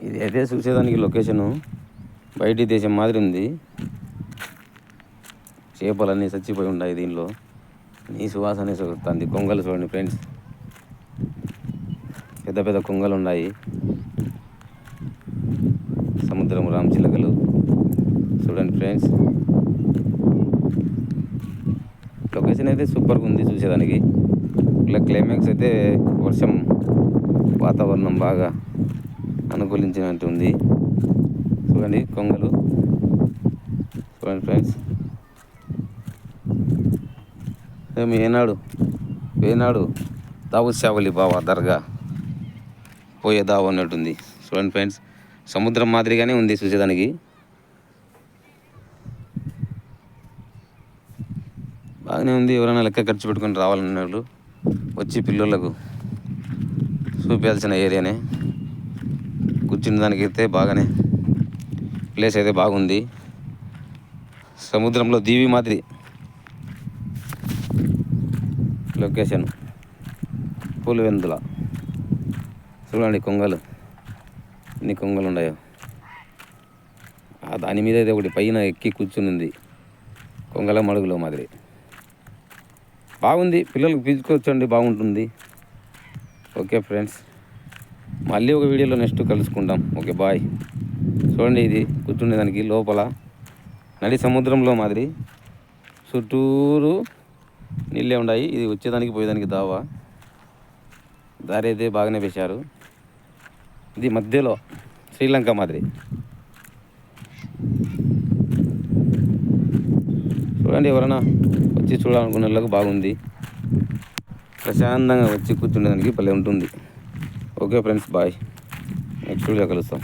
ఇది అయితే చూసేదానికి లొకేషను బయటి దేశం మాదిరి ఉంది. చేపలన్నీ చచ్చిపోయి ఉన్నాయి దీనిలో. నీ సువాసనే సొగుతుంది. కొంగలు చూడండి ఫ్రెండ్స్, పెద్ద పెద్ద కొంగలు ఉన్నాయి. సముద్రం రామచిలకలు చూడండి ఫ్రెండ్స్. లొకేషన్ అయితే సూపర్గా ఉంది చూసేదానికి. ఇలా క్లైమాక్స్ అయితే వర్షం వాతావరణం బాగా అనుకూలించినట్టు ఉంది. చూడండి కొంగలు చూడండి ఫ్రెండ్స్. మేము ఏనాడు దావుశావలి బాబా దర్గా పోయే దావు అన్నట్టుంది. చూడండి ఫ్రెండ్స్, సముద్రం మాదిరిగానే ఉంది చూసేదానికి. బాగానే ఉంది. ఎవరైనా లెక్క ఖర్చు పెట్టుకొని రావాలన్నట్లు వచ్చి పిల్లలకు చూపించాల్సిన ఏరియానే. కూర్చున్న దానికైతే బాగానే ప్లేస్ అయితే బాగుంది. సముద్రంలో దీవి మాదిరి లొకేషన్. పులివెందుల చూడండి కొంగలు, ఎన్ని కొంగలు ఉన్నాయో. దాని మీద అయితే ఒకటి పైన ఎక్కి కూర్చుని కొంగల మడుగులో మాదిరి బాగుంది. పిల్లలకు పిలుచుకొచ్చండి, బాగుంటుంది. ఓకే ఫ్రెండ్స్, మళ్ళీ ఒక వీడియోలో నెక్స్ట్ కలుసుకుంటాం. Okay bye. చూడండి, ఇది కూర్చునేదానికి లోపల నడి సముద్రంలో మాదిరి చుట్టూరు నీళ్ళే ఉన్నాయి. ఇది వచ్చేదానికి పోయేదానికి దారి అయితే బాగానే వేశారు. ఇది మధ్యలో శ్రీలంక మాదిరి. చూడండి, ఎవరైనా వచ్చి చూడాలనుకునే వాళ్ళకి బాగుంది. ప్రశాంతంగా వచ్చి కూర్చునేదానికి భలే ఉంటుంది. Okay friends, bye. Next video కలుస్తాం.